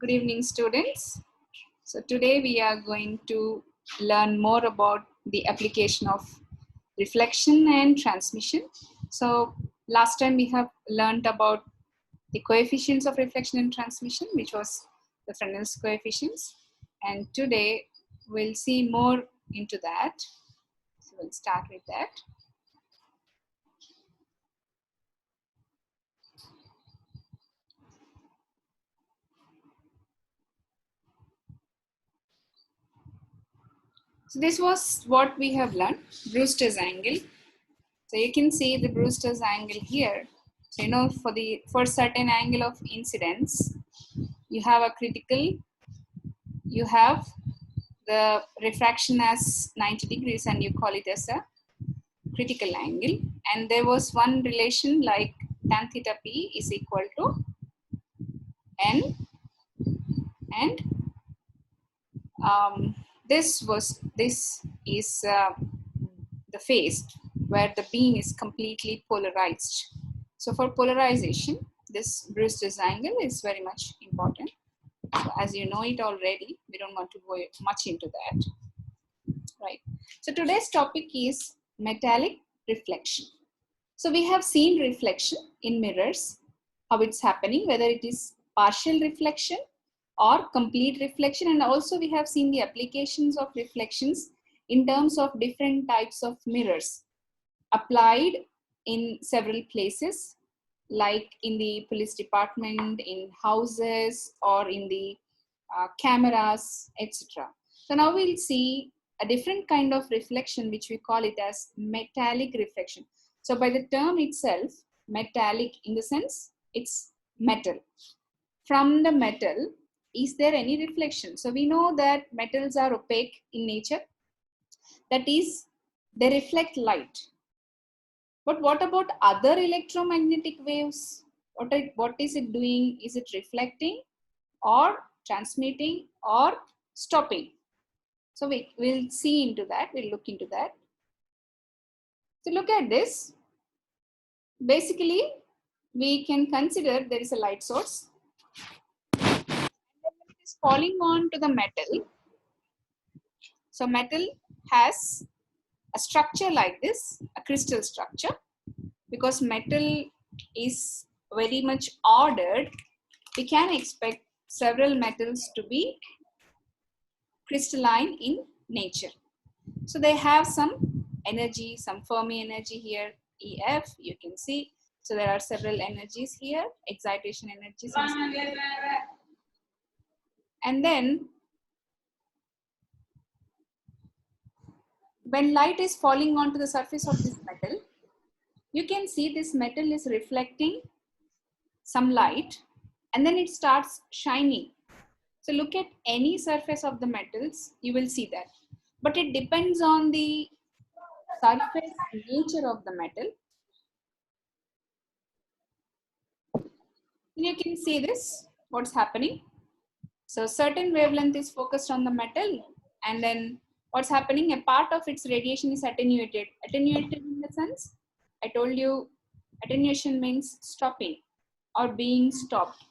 Good evening, students. So today we are going to learn more about the application of reflection and transmission. So last time we have learned about the coefficients of reflection and transmission, which was the Fresnel's coefficients. And today we'll see more into that. So we'll start with that. So this was what we have learned, Brewster's angle. So you can see the Brewster's angle here. So for certain angle of incidence, you have a critical, you have the refraction as 90 degrees and you call it as a critical angle. And there was one relation like tan theta p is equal to n, and this is the phase where the beam is completely polarized. So for polarization, this Brewster's angle is very much important. So as you know it already, we don't want to go much into that, right? So today's topic is metallic reflection. So we have seen reflection in mirrors, how it's happening, whether it is partial reflection or complete reflection. And also we have seen the applications of reflections in terms of different types of mirrors applied in several places, like in the police department, in houses, or in the cameras, etc. So now we'll see a different kind of reflection, which we call it as metallic reflection. So by the term itself, metallic in the sense it's metal. From the metal, is there any reflection? So we know that metals are opaque in nature. That is, they reflect light. But what about other electromagnetic waves? What is it doing? Is it reflecting or transmitting or stopping? So we'll see into that. We'll look into that. So look at this. Basically, we can consider there is a light source. And when it is falling on to the metal. So metal has a structure like this, a crystal structure. Because metal is very much ordered, we can expect several metals to be crystalline in nature. So they have some energy, some Fermi energy here, EF, you can see. So there are several energies here, excitation energies. And then when light is falling onto the surface of this metal, you can see this metal is reflecting some light and then it starts shining. So look at any surface of the metals, you will see that. But it depends on the surface nature of the metal. And you can see this, what's happening. So certain wavelength is focused on the metal, and then what's happening, a part of its radiation is attenuated. Attenuated in the sense, I told you attenuation means stopping or being stopped.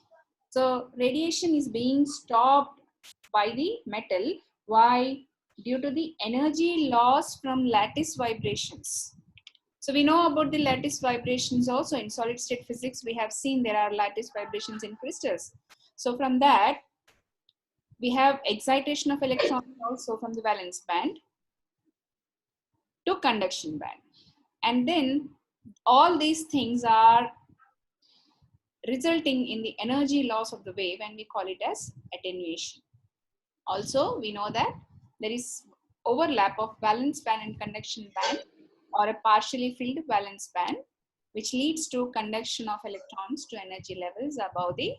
So radiation is being stopped by the metal. Why? Due to the energy loss from lattice vibrations. So we know about the lattice vibrations also in solid state physics. We have seen there are lattice vibrations in crystals. So from that, we have excitation of electrons also from the valence band to conduction band. And then all these things are resulting in the energy loss of the wave, and we call it as attenuation. Also, we know that there is overlap of valence band and conduction band, or a partially filled valence band, which leads to conduction of electrons to energy levels above the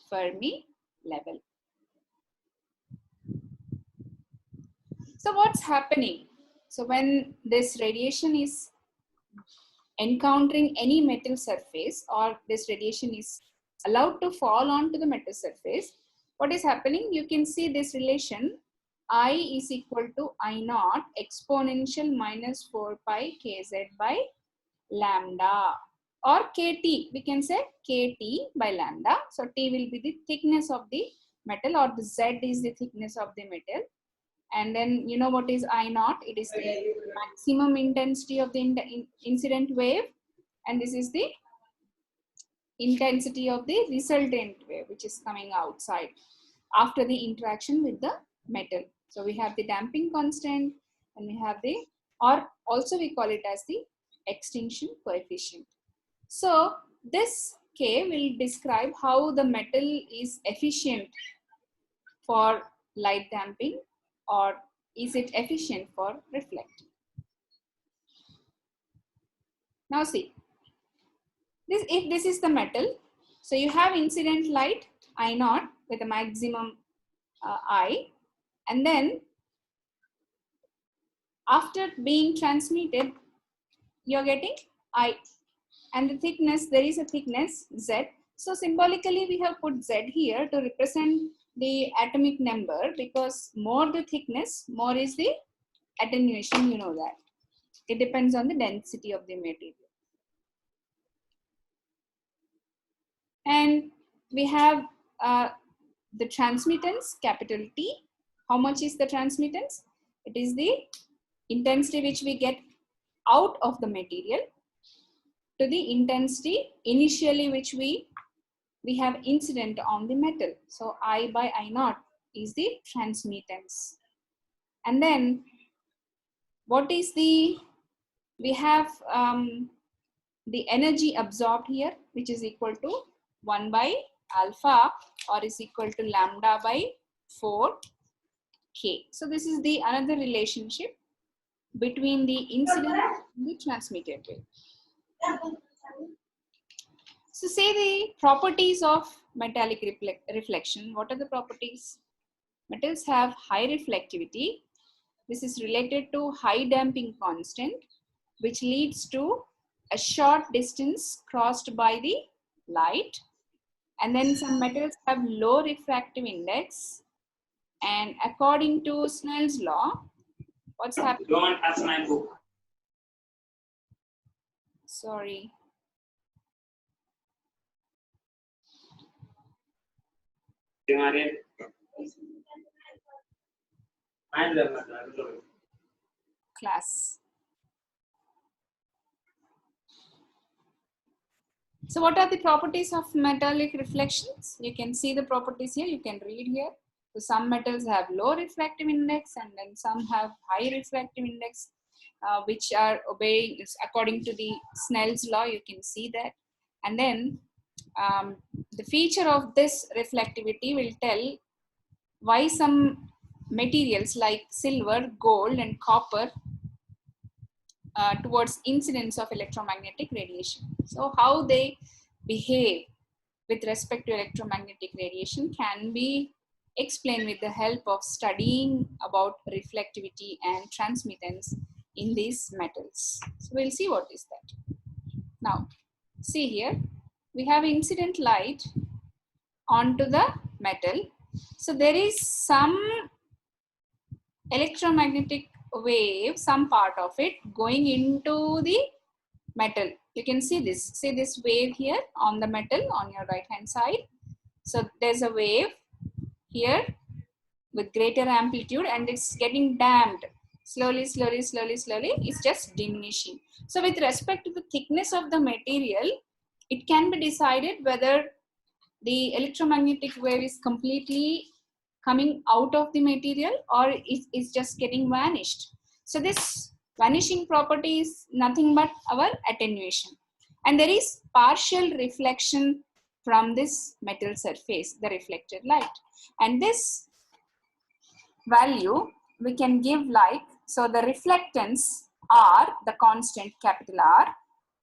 Fermi level. So what's happening? So when this radiation is encountering any metal surface, or this radiation is allowed to fall onto the metal surface, what is happening? You can see this relation, I is equal to I naught exponential minus 4 pi kz by lambda, or kt, we can say kt by lambda. So t will be the thickness of the metal, or the Z is the thickness of the metal. And then you know what is I naught? It is the maximum intensity of the incident wave, and this is the intensity of the resultant wave which is coming outside after the interaction with the metal. So we have the damping constant, and we have the, or also we call it as the extinction coefficient. So this K will describe how the metal is efficient for light damping, or is it efficient for reflecting. Now see, this, if this is the metal, so you have incident light I naught with a maximum I, and then after being transmitted, you're getting I, and the thickness, there is a thickness Z. So symbolically we have put Z here to represent the atomic number, because more the thickness, more is the attenuation, you know that. It depends on the density of the material. And we have the transmittance, capital T. How much is the transmittance? It is the intensity which we get out of the material to the intensity initially which we have incident on the metal. So I by I naught is the transmittance. And then what is the, we have the energy absorbed here, which is equal to 1 by alpha, or is equal to lambda by 4k. So this is the another relationship between the incident and the transmitted wave. So say the properties of metallic reflection. What are the properties? Metals have high reflectivity. This is related to high damping constant, which leads to a short distance crossed by the light. And then some metals have low refractive index. And according to Snell's law, what's happening? Don't touch my book. Sorry. Class. So what are the properties of metallic reflections? You can see the properties here, you can read here. So some metals have low refractive index, and then some have high refractive index, which are obeying according to the Snell's law. You can see that. And then the feature of this reflectivity will tell why some materials like silver, gold, and copper towards incidence of electromagnetic radiation. So how they behave with respect to electromagnetic radiation can be explained with the help of studying about reflectivity and transmittance in these metals. So we'll see what is that. Now, see here, we have incident light onto the metal. So there is some electromagnetic wave, some part of it going into the metal. You can see this wave here on the metal on your right hand side. So there's a wave here with greater amplitude, and it's getting damped slowly, it's just diminishing. So with respect to the thickness of the material, it can be decided whether the electromagnetic wave is completely coming out of the material or it's just getting vanished. So this vanishing property is nothing but our attenuation. And there is partial reflection from this metal surface, the reflected light. And this value we can give like, so the reflectance R, the constant capital R,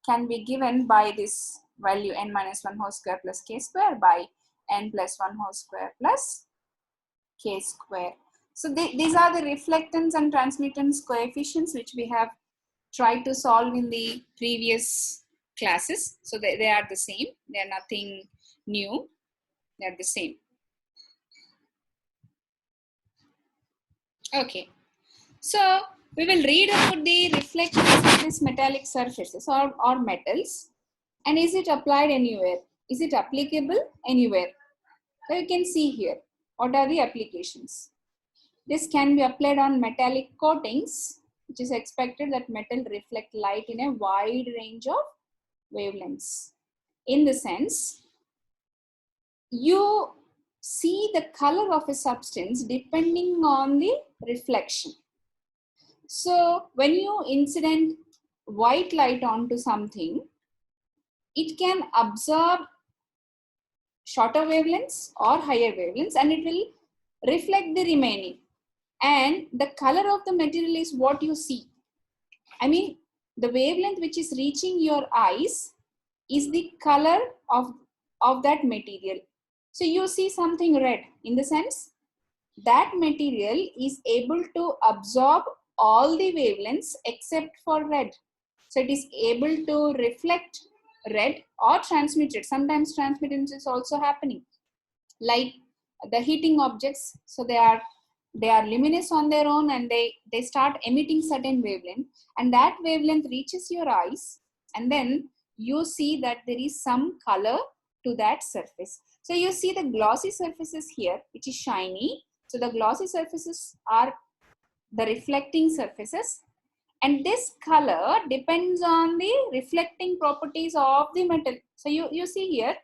can be given by this value n minus 1 whole square plus k square by n plus 1 whole square plus k square. So these are the reflectance and transmittance coefficients which we have tried to solve in the previous classes. So they are the same. They are nothing new. They are the same. Okay. So we will read about the reflectance of these metallic surfaces or metals. And is it applied anywhere? Is it applicable anywhere? So you can see here. What are the applications? This can be applied on metallic coatings, which is expected that metal reflect light in a wide range of wavelengths. In the sense, you see the color of a substance depending on the reflection. So when you incident white light onto something, it can absorb shorter wavelengths or higher wavelengths, and it will reflect the remaining. And the color of the material is what you see. I mean, the wavelength which is reaching your eyes is the color of that material. So you see something red, in the sense that material is able to absorb all the wavelengths except for red. So it is able to reflect red or transmit it. Sometimes transmittance is also happening, like the heating objects. So they are luminous on their own, and they start emitting certain wavelength, and that wavelength reaches your eyes, and then you see that there is some color to that surface. So you see the glossy surfaces here, which is shiny. So the glossy surfaces are the reflecting surfaces, and this color depends on the reflecting properties of the metal. So you see here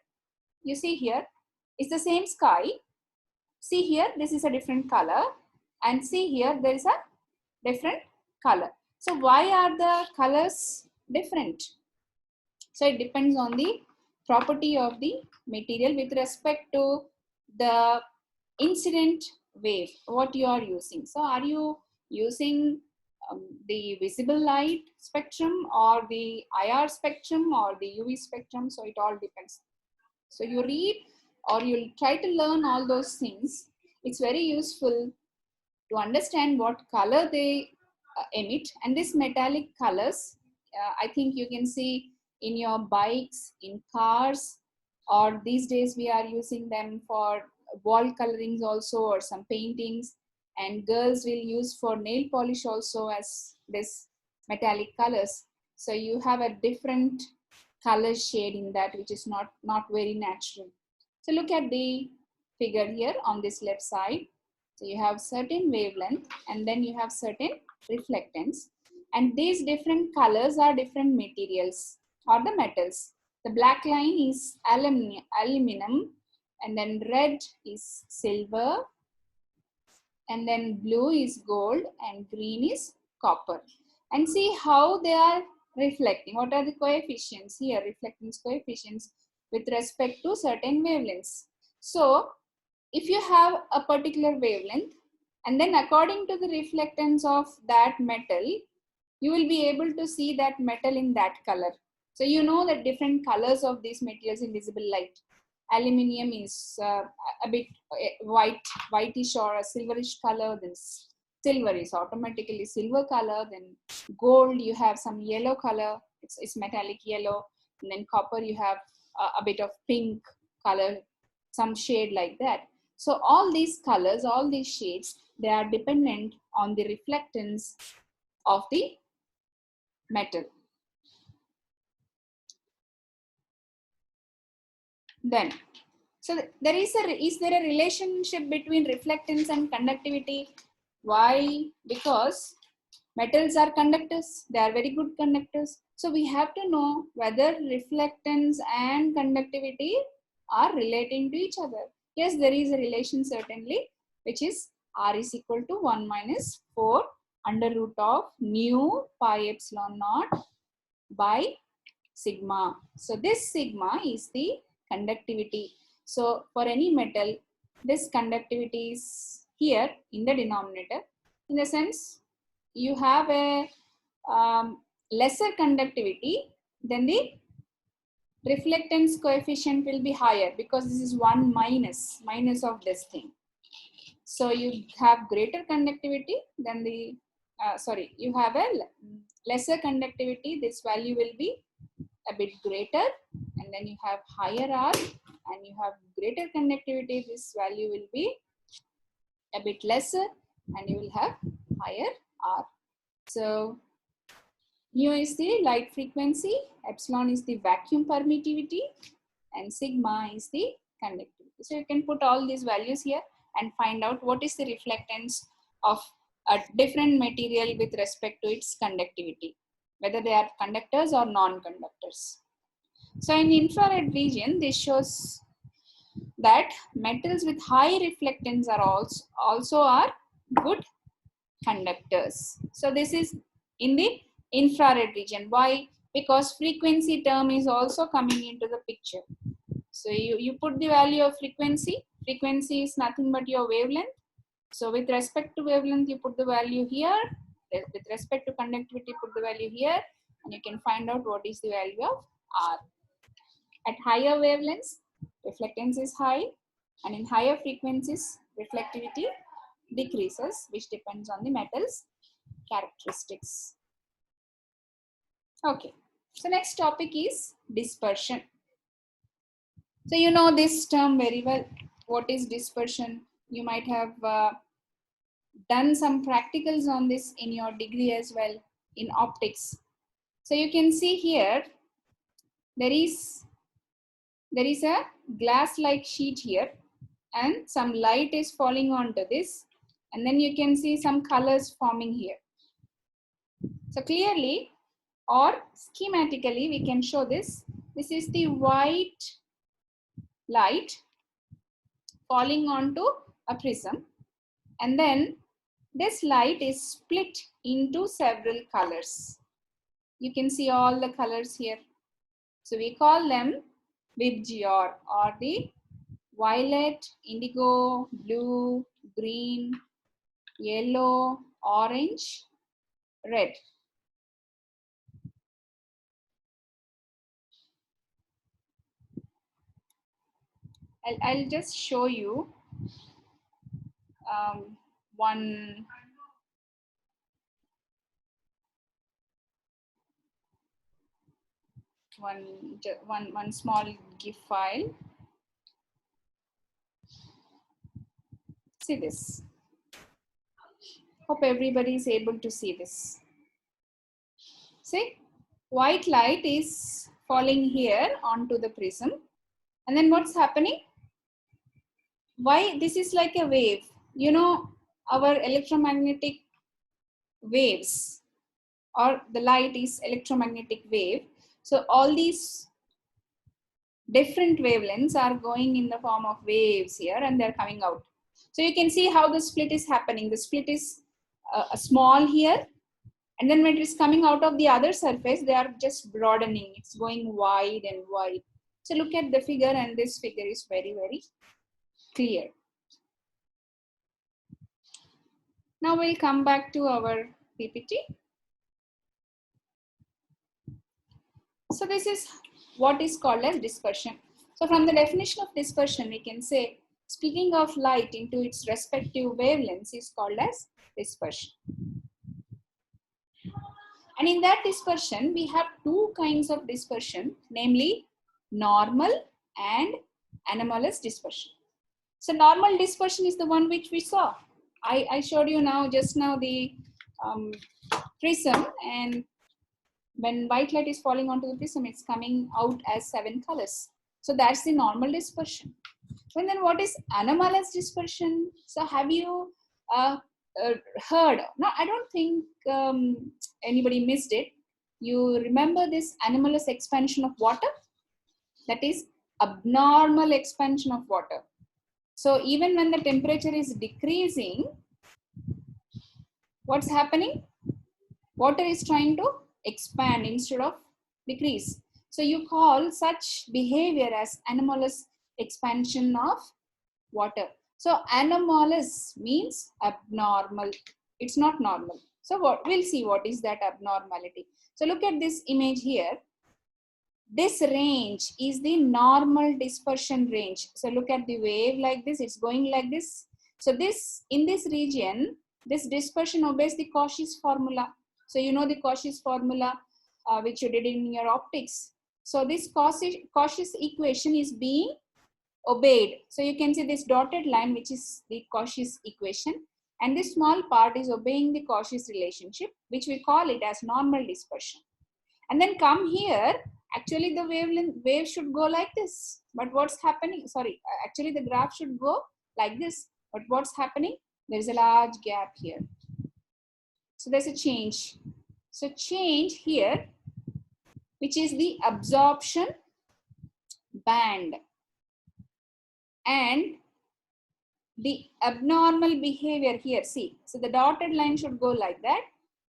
it's the same sky. See here, this is a different color, and see here, there is a different color. So why are the colors different? So it depends on the property of the material with respect to the incident wave, what you are using. So are you using the visible light spectrum, or the IR spectrum, or the UV spectrum? So it all depends. So you read, or you'll try to learn all those things. It's very useful to understand what color they emit. And these metallic colors, I think you can see in your bikes, in cars, or these days we are using them for wall colorings also, or some paintings, and girls will use for nail polish also as this metallic colors. So you have a different color shade in that, which is not very natural. So look at the figure here on this left side. So you have certain wavelength, and then you have certain reflectance, and these different colors are different materials or the metals. The black line is aluminum, and then red is silver, and then blue is gold, and green is copper. And see how they are reflecting. What are the coefficients here? Reflectance coefficients with respect to certain wavelengths. So if you have a particular wavelength, and then according to the reflectance of that metal, you will be able to see that metal in that color. So you know the different colors of these materials in visible light. Aluminium is a bit whitish or a silverish color. Then silver is automatically silver color. Then gold, you have some yellow color. It's metallic yellow. And then copper, you have a bit of pink color, some shade like that. So all these colors, all these shades, they are dependent on the reflectance of the metal. Then, so is there a relationship between reflectance and conductivity? Why? Because metals are conductors. They are very good conductors. So we have to know whether reflectance and conductivity are relating to each other. Yes, there is a relation certainly, which is R is equal to 1 minus 4 under root of nu pi epsilon naught by sigma. So this sigma is the conductivity. So for any metal, this conductivity is here in the denominator. In the sense, you have a lesser conductivity, then the reflectance coefficient will be higher, because this is 1 minus of this thing. So you have greater conductivity than the, you have a lesser conductivity, this value will be a bit greater, and then you have higher R, and you have greater conductivity, this value will be a bit lesser, and you will have higher R. So mu is the light frequency, epsilon is the vacuum permittivity, and sigma is the conductivity. So you can put all these values here, and find out what is the reflectance of a different material with respect to its conductivity, whether they are conductors or non-conductors. So in infrared region, this shows that metals with high reflectance are also are good conductors. So this is in the infrared region. Why? Because frequency term is also coming into the picture. So you put the value of frequency. Frequency is nothing but your wavelength. So with respect to wavelength, you put the value here. With respect to conductivity, put the value here. And you can find out what is the value of R. At higher wavelengths, reflectance is high. And in higher frequencies, reflectivity decreases, which depends on the metal's characteristics. Okay, so next topic is dispersion. So you know this term very well. What is dispersion? You might have done some practicals on this in your degree as well in optics. So you can see here, there is a glass-like sheet here and some light is falling onto this, and then you can see some colors forming here. So clearly or schematically we can show this. This is the white light falling onto a prism, and then this light is split into several colors. You can see all the colors here. So we call them VIBGYOR, or the violet, indigo, blue, green, yellow, orange, red. I'll just show you one small GIF file. See this. Hope everybody is able to see this. See, white light is falling here onto the prism, and then what's happening? Why this is like a wave? You know, our electromagnetic waves, or the light is electromagnetic wave. So all these different wavelengths are going in the form of waves here, and they're coming out. So you can see how the split is happening. The split is small here, and then when it is coming out of the other surface, they are just broadening. It's going wide and wide. So look at the figure, and this figure is very, very clear. Now we'll come back to our PPT. So this is what is called as dispersion. So from the definition of dispersion, we can say splitting of light into its respective wavelengths is called as dispersion. And in that dispersion, we have two kinds of dispersion, namely normal and anomalous dispersion. So normal dispersion is the one which we saw. I showed you just now the prism, and when white light is falling onto the prism, it's coming out as 7 colors. So that's the normal dispersion. And then what is anomalous dispersion? So have you heard? No, I don't think anybody missed it. You remember this anomalous expansion of water? That is abnormal expansion of water. So even when the temperature is decreasing, what's happening? Water is trying to expand instead of decrease. So you call such behavior as anomalous expansion of water. So anomalous means abnormal. It's not normal. So we'll see what is that abnormality. So look at this image here. This range is the normal dispersion range. So look at the wave like this. It's going like this. So in this region, this dispersion obeys the Cauchy's formula. So you know the Cauchy's formula which you did in your optics. So this Cauchy's equation is being obeyed. So you can see this dotted line, which is the Cauchy's equation, and this small part is obeying the Cauchy's relationship, which we call it as normal dispersion. And then come here, actually the wave should go like this. But what's happening? Sorry, actually the graph should go like this. But what's happening? There is a large gap here. So there's a change. So change here, which is the absorption band, and the abnormal behavior here. See, so the dotted line should go like that,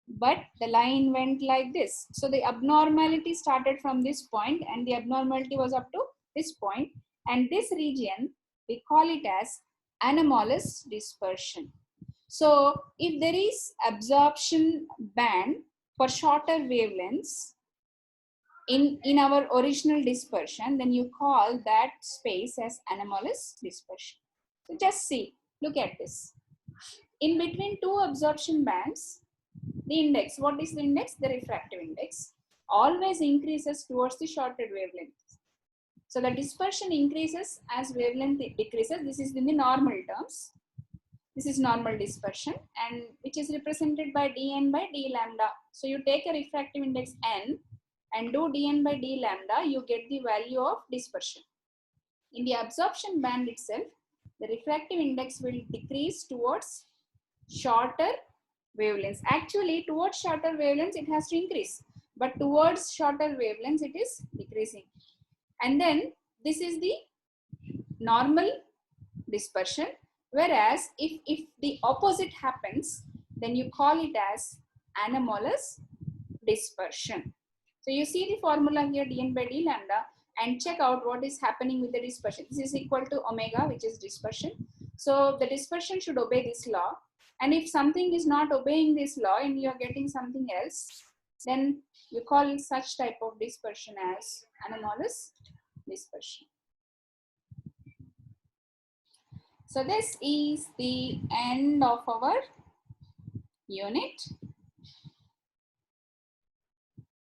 but the line went like this. So the abnormality started from this point and the abnormality was up to this point, and this region we call it as anomalous dispersion. So if there is absorption band for shorter wavelengths in our original dispersion, then you call that space as anomalous dispersion. So just see, look at this. In between two absorption bands, the index, what is the index? The refractive index always increases towards the shorter wavelength. So the dispersion increases as wavelength decreases. This is in the normal terms. This is normal dispersion, and which is represented by dn by d lambda. So you take a refractive index n and do dn by d lambda, you get the value of dispersion. In the absorption band itself, the refractive index will decrease towards shorter wavelengths. Actually, towards shorter wavelengths, it has to increase, but towards shorter wavelengths, it is decreasing. And then this is the normal dispersion. Whereas if the opposite happens, then you call it as anomalous dispersion. So you see the formula here, dn by d lambda, and check out what is happening with the dispersion. This is equal to omega, which is dispersion. So the dispersion should obey this law. And if something is not obeying this law and you are getting something else, then you call such type of dispersion as anomalous dispersion. So this is the end of our unit.